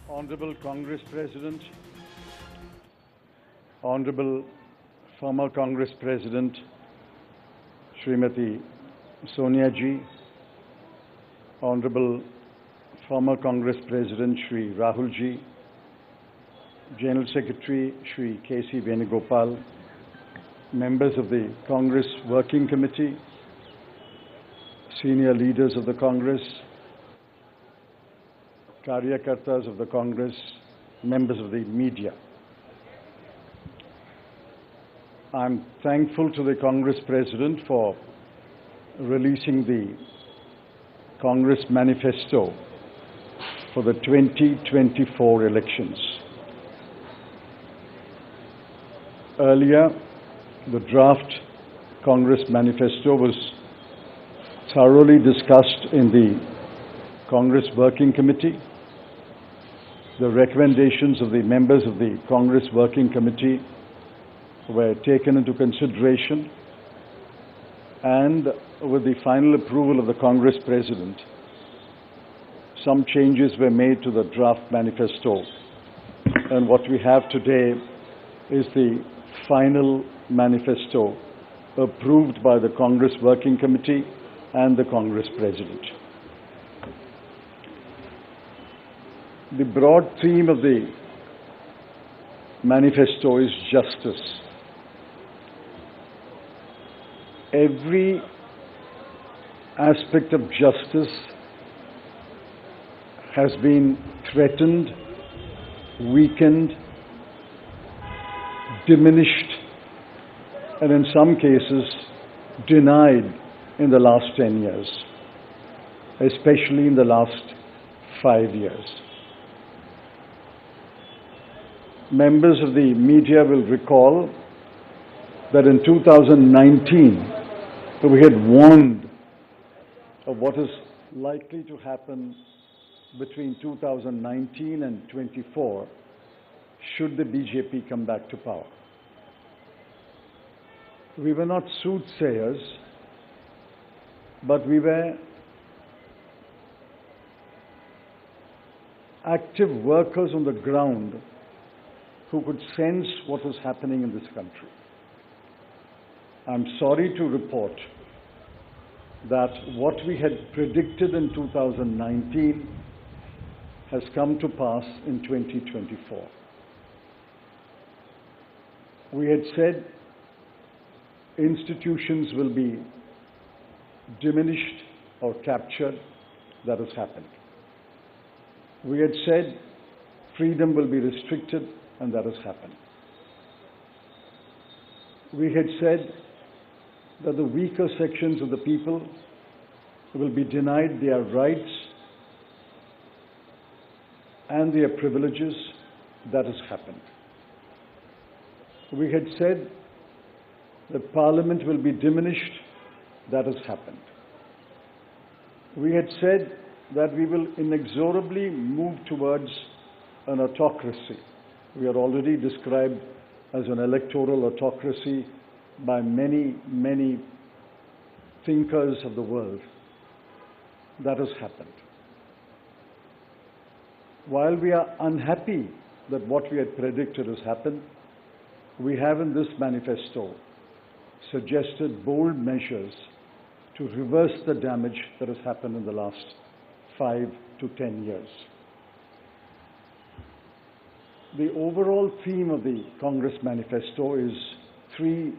Honorable Congress President, Honorable former Congress President Srimati Sonia Ji, Honorable former Congress President Shri Rahul Ji, General Secretary Shri K.C. Venugopal, members of the Congress Working Committee, senior leaders of the Congress, Karyakartas of the Congress, members of the media. I'm thankful to the Congress President for releasing the Congress Manifesto for the 2024 elections. Earlier, the draft Congress Manifesto was thoroughly discussed in the Congress Working Committee. The recommendations of the members of the Congress Working Committee were taken into consideration, and with the final approval of the Congress President, some changes were made to the draft manifesto. And what we have today is the final manifesto approved by the Congress Working Committee and the Congress President. The broad theme of the manifesto is justice. Every aspect of justice has been threatened, weakened, diminished, and in some cases denied in the last 10 years, especially in the last 5 years. Members of the media will recall that in 2019, we had warned of what is likely to happen between 2019 and 24 should the BJP come back to power. We were not soothsayers, but we were active workers on the ground who could sense what was happening in this country. I'm sorry to report that what we had predicted in 2019 has come to pass in 2024. We had said institutions will be diminished or captured. That has happened. We had said freedom will be restricted, and that has happened. We had said that the weaker sections of the people will be denied their rights and their privileges. That has happened. We had said that Parliament will be diminished. That has happened. We had said that we will inexorably move towards an autocracy. We are already described as an electoral autocracy by many, many thinkers of the world. That has happened. While we are unhappy that what we had predicted has happened, we have in this manifesto suggested bold measures to reverse the damage that has happened in the last 5 to 10 years. The overall theme of the Congress Manifesto is 3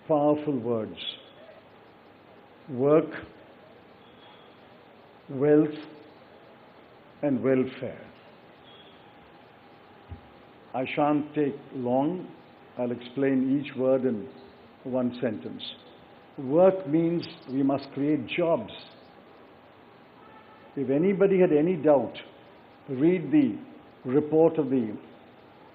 powerful words: work, wealth, and welfare. I shan't take long. I'll explain each word in one sentence. Work means we must create jobs. If anybody had any doubt, read the report of the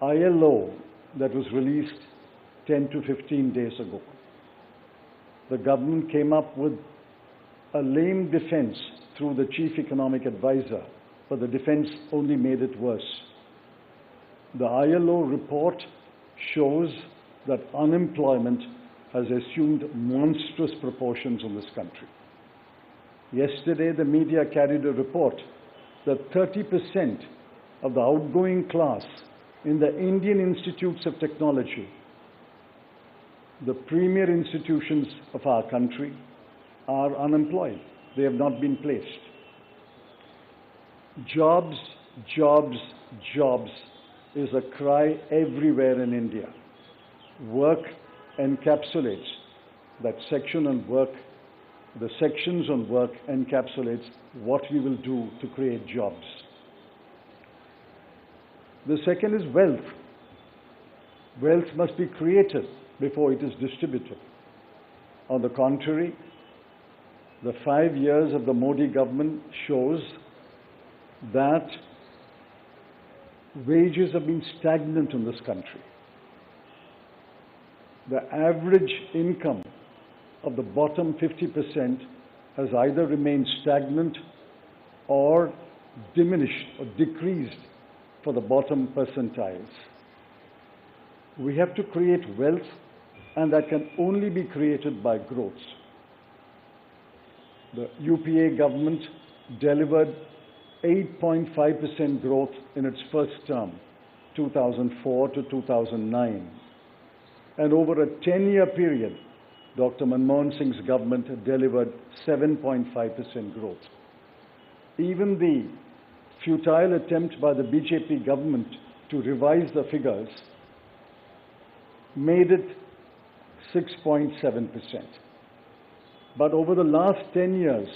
ILO that was released 10 to 15 days ago. The government came up with a lame defense through the chief economic advisor, but the defense only made it worse. The ILO report shows that unemployment has assumed monstrous proportions in this country. Yesterday, the media carried a report that 30% of the outgoing class in the Indian institutes of technology, the premier institutions of our country, are unemployed. They have not been placed. Jobs, jobs, jobs is a cry everywhere in India. Work encapsulates that section on work. The sections on work encapsulates what we will do to create jobs. The second is wealth. Wealth must be created before it is distributed. On the contrary, the 5 years of the Modi government shows that wages have been stagnant in this country. The average income of the bottom 50% has either remained stagnant or diminished or decreased for the bottom percentiles. We have to create wealth, and that can only be created by growth. The UPA government delivered 8.5% growth in its first term, 2004 to 2009. And over a 10-year period, Dr. Manmohan Singh's government delivered 7.5% growth. Even the futile attempt by the BJP government to revise the figures made it 6.7%. But over the last 10 years,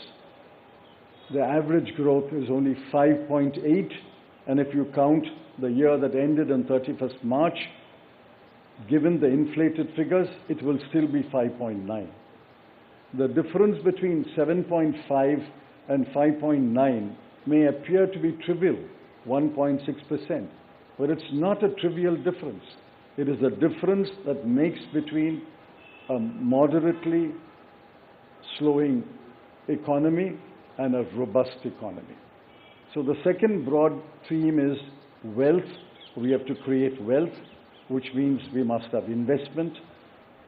the average growth is only 5.8, and if you count the year that ended on 31st March, given the inflated figures, it will still be 5.9. The difference between 7.5 and 5.9 may appear to be trivial, 1.6%, but it's not a trivial difference. It is a difference that makes between a moderately slowing economy and a robust economy. So the second broad theme is wealth. We have to create wealth, which means we must have investment,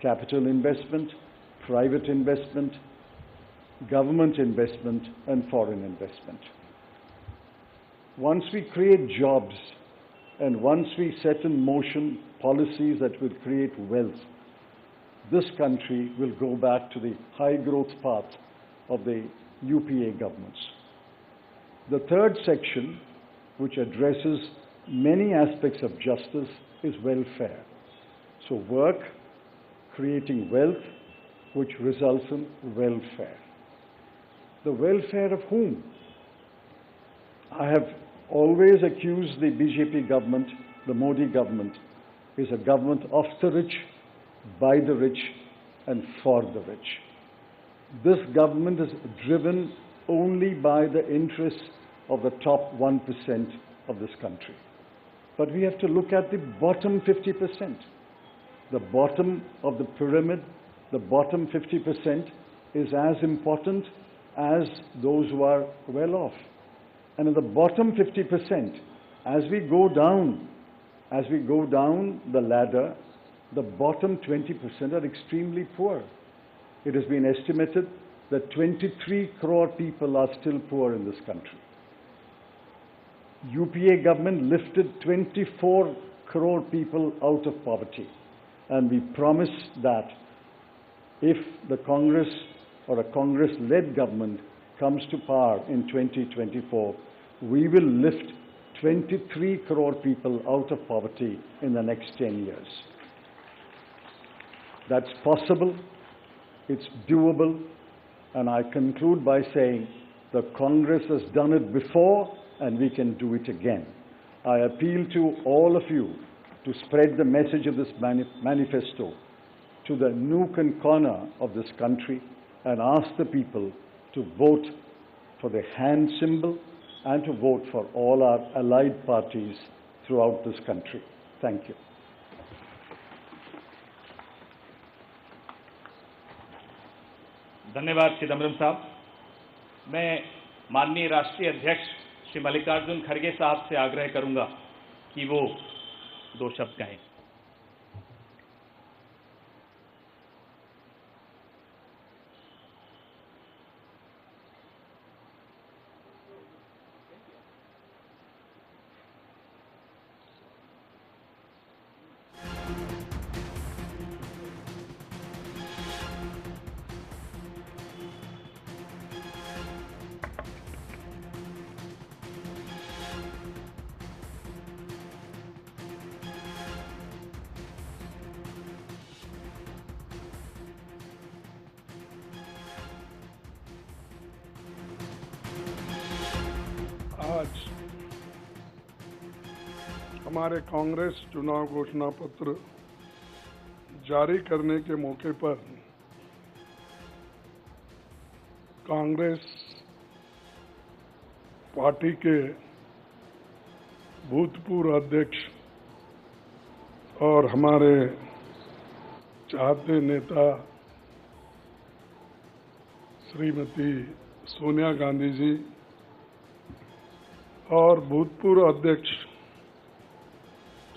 capital investment, private investment, government investment, and foreign investment. Once we create jobs and once we set in motion policies that will create wealth, this country will go back to the high growth path of the UPA governments. The third section, which addresses many aspects of justice, is welfare. So work, creating wealth, which results in welfare. The welfare of whom? I have always accused the BJP government, the Modi government, is a government of the rich, by the rich, and for the rich. This government is driven only by the interests of the top 1% of this country. But we have to look at the bottom 50%. The bottom of the pyramid, the bottom 50% is as important as those who are well off. And in the bottom 50%, as we go down the ladder, the bottom 20% are extremely poor. It has been estimated that 23 crore people are still poor in this country. UPA government lifted 24 crore people out of poverty. And we promise that if the Congress or a Congress-led government comes to power in 2024, we will lift 23 crore people out of poverty in the next 10 years. That's possible, it's doable, and I conclude by saying the Congress has done it before and we can do it again. I appeal to all of you to spread the message of this manifesto to the nook and corner of this country and ask the people to vote for the hand symbol and to vote for all our allied parties throughout this country. Thank you. धन्यवाद चिदम्बरम साहब। मैं माननीय राष्ट्रीय अध्यक्ष श्री मल्लिकार्जुन खड़गे साहब से आग्रह करूंगा कि वो 2 शब्द कहें। आज हमारे कांग्रेस चुनाव घोषणा पत्र जारी करने के मौके पर कांग्रेस पार्टी के भूतपूर्व अध्यक्ष और हमारे चाहते नेता श्रीमती सोनिया गांधी जी और भूतपूर्व अध्यक्ष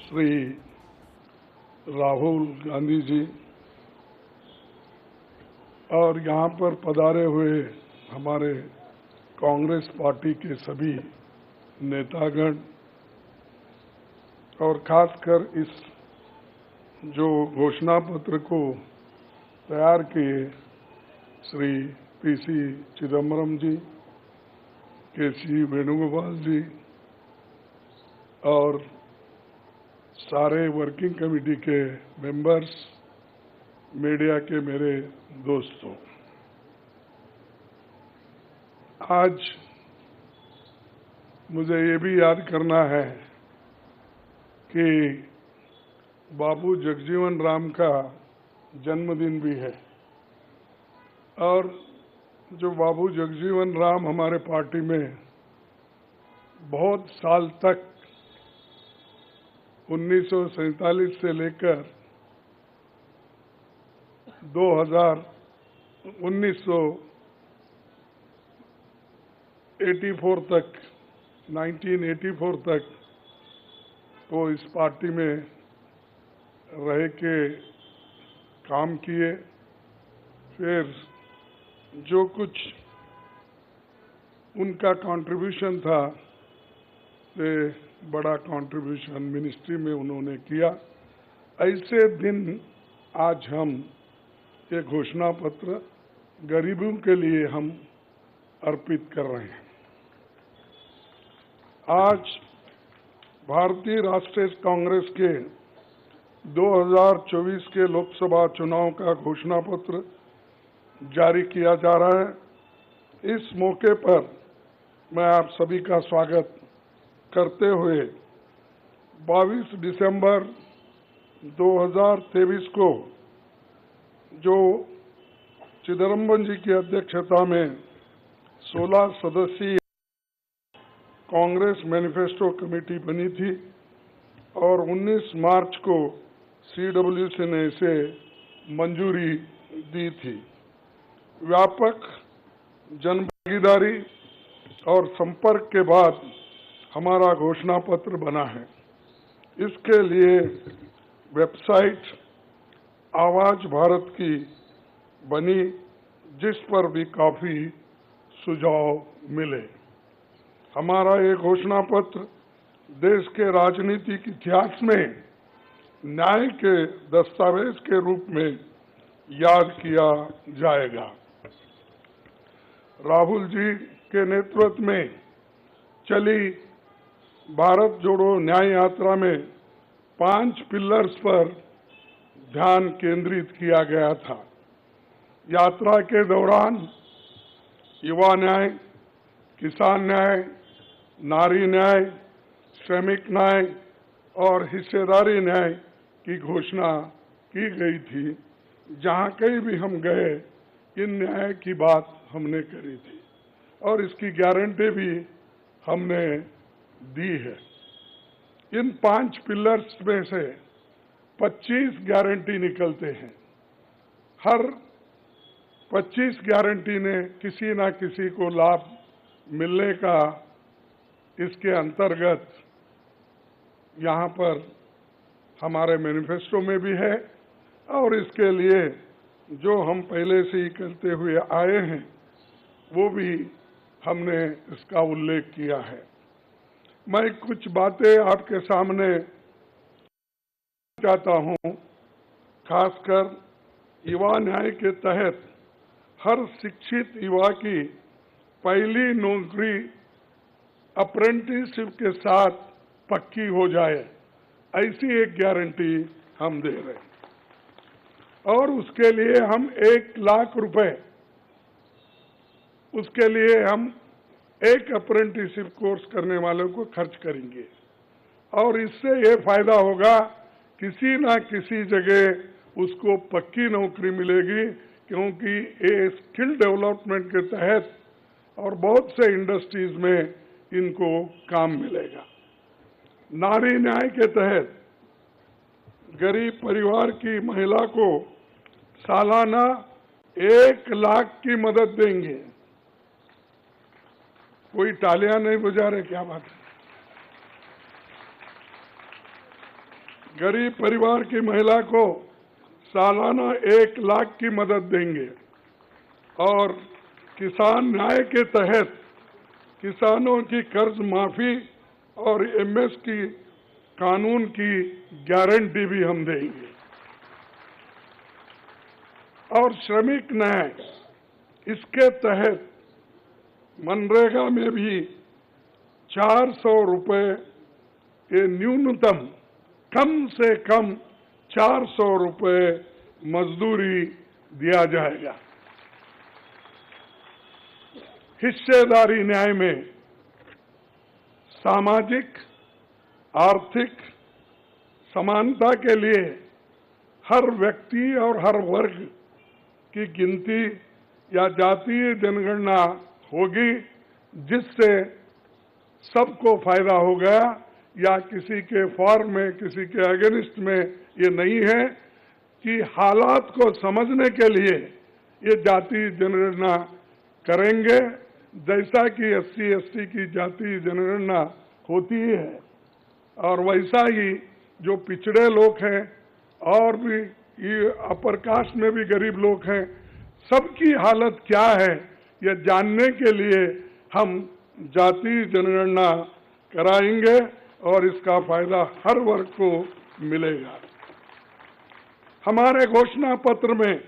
श्री राहुल गांधी जी और यहाँ पर पधारे हुए हमारे कांग्रेस पार्टी के सभी नेतागण और खासकर इस जो घोषणा पत्र को तैयार किए श्री पीसी चिदम्बरम जी, केसी वेणुगोपाल जी और सारे वर्किंग कमेटी के मेंबर्स, मीडिया के मेरे दोस्तों, आज मुझे ये भी याद करना है कि बाबू जगजीवन राम का जन्मदिन भी है और जो बाबू जगजीवन राम हमारे पार्टी में बहुत साल तक 1947 से लेकर 1984 तक वो इस पार्टी में रह के काम किए। फिर जो कुछ उनका कंट्रीब्यूशन था, से बड़ा कंट्रीब्यूशन मिनिस्ट्री में उन्होंने किया। ऐसे दिन आज हम ये घोषणा पत्र गरीबों के लिए हम अर्पित कर रहे हैं। आज भारतीय राष्ट्रीय कांग्रेस के 2024 के लोकसभा चुनाव का घोषणा पत्र जारी किया जा रहा है। इस मौके पर मैं आप सभी का स्वागत करते हुए 22 दिसंबर 2023 को जो चिदम्बरम जी की अध्यक्षता में 16 सदस्यीय कांग्रेस मैनिफेस्टो कमेटी बनी थी और 19 मार्च को CWC ने इसे मंजूरी दी थी। व्यापक जनभागीदारी और संपर्क के बाद हमारा घोषणा पत्र बना है। इसके लिए वेबसाइट आवाज भारत की बनी, जिस पर भी काफी सुझाव मिले। हमारा ये घोषणा पत्र देश के राजनीतिक इतिहास में न्याय के दस्तावेज के रूप में याद किया जाएगा। राहुल जी के नेतृत्व में चली भारत जोड़ो न्याय यात्रा में 5 पिलर्स पर ध्यान केंद्रित किया गया था। यात्रा के दौरान युवा न्याय, किसान न्याय, नारी न्याय, श्रमिक न्याय और हिस्सेदारी न्याय की घोषणा की गई थी। जहां कहीं भी हम गए, इन न्याय की बात हमने करी थी और इसकी गारंटी भी हमने दी है। इन 5 पिलर्स में से 25 गारंटी निकलते हैं। हर 25 गारंटी ने किसी ना किसी को लाभ मिलने का इसके अंतर्गत यहाँ पर हमारे मैनिफेस्टो में भी है और इसके लिए जो हम पहले से ही करते हुए आए हैं वो भी हमने इसका उल्लेख किया है। मैं कुछ बातें आपके सामने चाहता हूं, खासकर युवा न्याय के तहत हर शिक्षित युवा की पहली नौकरी अप्रेंटिसशिप के साथ पक्की हो जाए, ऐसी एक गारंटी हम दे रहे हैं। और उसके लिए हम 1 लाख रुपए, उसके लिए हम एक अप्रेंटिसशिप कोर्स करने वालों को खर्च करेंगे। और इससे ये फायदा होगा, किसी ना किसी जगह उसको पक्की नौकरी मिलेगी, क्योंकि ये स्किल डेवलपमेंट के तहत और बहुत से इंडस्ट्रीज में इनको काम मिलेगा। नारी न्याय के तहत गरीब परिवार की महिला को सालाना 1 लाख की मदद देंगे। कोई तालियां नहीं बजा रहे, क्या बात है? गरीब परिवार की महिला को सालाना 1 लाख की मदद देंगे। और किसान न्याय के तहत किसानों की कर्ज माफी और एमएस की कानून की गारंटी भी हम देंगे। और श्रमिक न्याय, इसके तहत मनरेगा में भी 400 रुपए के न्यूनतम, कम से कम 400 रुपए मजदूरी दिया जाएगा। हिस्सेदारी न्याय में सामाजिक आर्थिक समानता के लिए हर व्यक्ति और हर वर्ग की गिनती या जातीय जनगणना होगी, जिससे सबको फायदा होगा। या किसी के फॉर में, किसी के अगेंस्ट में ये नहीं है कि हालात को समझने के लिए ये जातीय जनगणना करेंगे, जैसा कि SC ST की जातीय जनगणना होती है। और वैसा ही जो पिछड़े लोग हैं और भी ये अपर कास्ट में भी गरीब लोग हैं, सबकी हालत क्या है ये जानने के लिए हम जातीय जनगणना कराएंगे और इसका फायदा हर वर्ग को मिलेगा। हमारे घोषणा पत्र में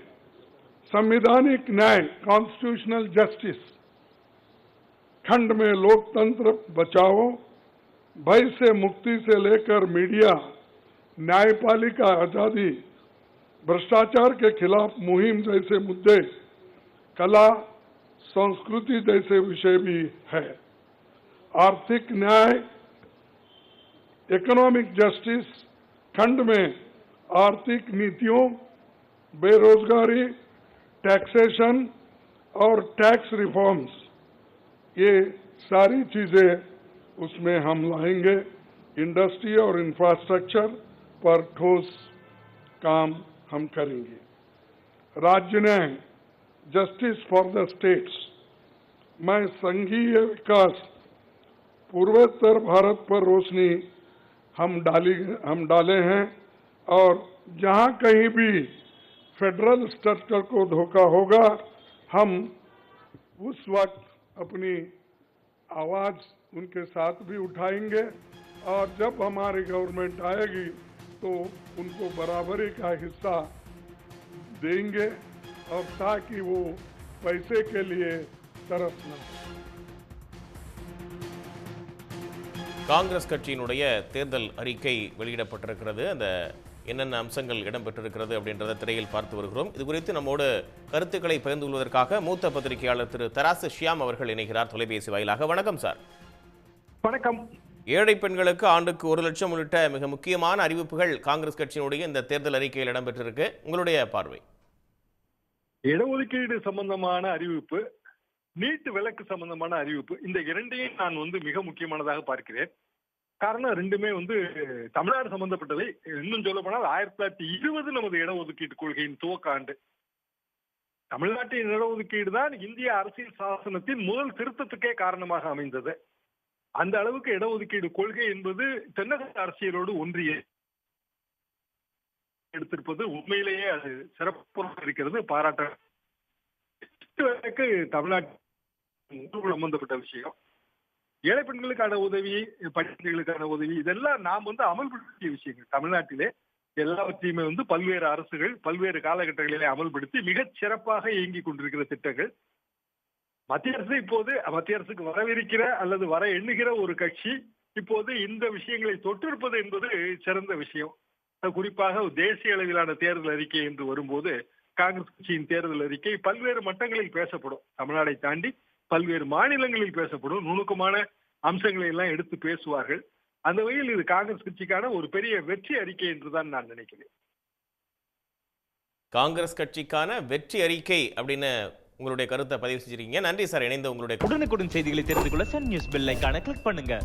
संवैधानिक न्याय, कॉन्स्टिट्यूशनल जस्टिस खंड में लोकतंत्र बचाओ, भय से मुक्ति से लेकर मीडिया, न्यायपालिका आजादी, भ्रष्टाचार के खिलाफ मुहिम जैसे मुद्दे, कला संस्कृति जैसे विषय भी है। आर्थिक न्याय, इकोनॉमिक जस्टिस खंड में आर्थिक नीतियों, बेरोजगारी, टैक्सेशन और टैक्स रिफॉर्म्स, ये सारी चीजें उसमें हम लाएंगे। इंडस्ट्री और इंफ्रास्ट्रक्चर पर ठोस काम हम करेंगे। राज्य न्याय, जस्टिस फॉर द स्टेट्स में संघीय विकास, पूर्वोत्तर भारत पर रोशनी हम डाले हैं। और जहां कहीं भी फेडरल स्ट्रक्चर को धोखा होगा, हम उस वक्त अपनी आवाज उनके साथ भी उठाएंगे। और जब हमारी गवर्नमेंट आएगी तो उनको बराबरी का हिस्सा देंगे, और ताकि वो पैसे के लिए तरस न। காங்கிரஸ் கட்சியினுடைய தேர்தல் அறிக்கை வெளியிடப்பட்டிருக்கிறது. அந்த என்னென்ன அம்சங்கள் இடம்பெற்றிருக்கிறது அப்படின்றத திரையில் பார்த்து வருகிறோம். இது குறித்து நம்மோடு கருத்துக்களை பகிர்ந்து கொள்வதற்காக மூத்த பத்திரிகையாளர் திரு தராசு ஷியாம் அவர்கள் இணைகிறார் தொலைபேசி வாயிலாக. வணக்கம் சார். வணக்கம். ஏழை பெண்களுக்கு ஆண்டுக்கு 1 லட்சம் உள்ளிட்ட மிக முக்கியமான அறிவிப்புகள் காங்கிரஸ் கட்சியினுடைய இந்த தேர்தல் அறிக்கையில் இடம்பெற்றிருக்கு. உங்களுடைய பார்வை? இடஒதுக்கீடு சம்பந்தமான அறிவிப்பு, நீட் விலக்கு சம்பந்தமான அறிவிப்பு, இந்த இரண்டையும் நான் மிக முக்கியமானதாக பார்க்கிறேன். காரணம் ரெண்டுமே தமிழ்நாடு சம்பந்தப்பட்டவை. இன்னும் சொல்ல போனால் 1920 நமது இடஒதுக்கீட்டு கொள்கையின் துவக்க ஆண்டு. தமிழ்நாட்டின் இடஒதுக்கீடு தான் இந்திய அரசியல் சாசனத்தின் முதல் திருத்தத்துக்கே காரணமாக அமைந்தது. அந்த அளவுக்கு இடஒதுக்கீடு கொள்கை என்பது தென்னக அரசியலோடு ஒன்றிய எடுத்திருப்பது உண்மையிலேயே அது சிறப்பாக இருக்கிறது, பாராட்ட. தமிழ்நாட்டு சம்பந்தப்பட்ட விஷயம், ஏழை பெண்களுக்கான உதவி, படிப்புகளுக்கான உதவி, இதெல்லாம் நாம் அமல்படுத்திய விஷயங்கள். தமிழ்நாட்டிலே எல்லாவற்றையுமே வந்து பல்வேறு அரசுகள் பல்வேறு காலகட்டங்களிலே அமல்படுத்தி மிகச் சிறப்பாக இயங்கிக் கொண்டிருக்கிற திட்டங்கள். மத்திய அரசு இப்போது மத்திய அரசுக்கு வரவிருக்கிற அல்லது வர எண்ணுகிற ஒரு கட்சி இப்போது இந்த விஷயங்களை தொற்றிருப்பது என்பது சிறந்த விஷயம். குறிப்பாக தேசிய அளவிலான தேர்தல் அறிக்கை என்று வரும்போது காங்கிரஸ் கட்சியின் தேர்தல் அறிக்கை பல்வேறு மட்டங்களில் பேசப்படும். தமிழ்நாடை தாண்டி பல்வேறு மாநிலங்களில் பேசப்படும். நுணுக்கமான அம்சங்களை எல்லாம் எடுத்து பேசுவார்கள். அந்த வகையில் இது காங்கிரஸ் கட்சிக்கான ஒரு பெரிய வெற்றி அறிக்கை என்றுதான் நான் நினைக்கிறேன். காங்கிரஸ் கட்சிக்கான வெற்றி அறிக்கை அப்படின்னு உங்களுடைய கருத்தை பதிவு செஞ்சிருக்கீங்க. நன்றி சார். இணைந்த உங்களுடைய உடனுக்குடன் செய்திகளை தெரிந்து கொள்ள சன் நியூஸ் பெல் ஐகானை கிளிக் பண்ணுங்க.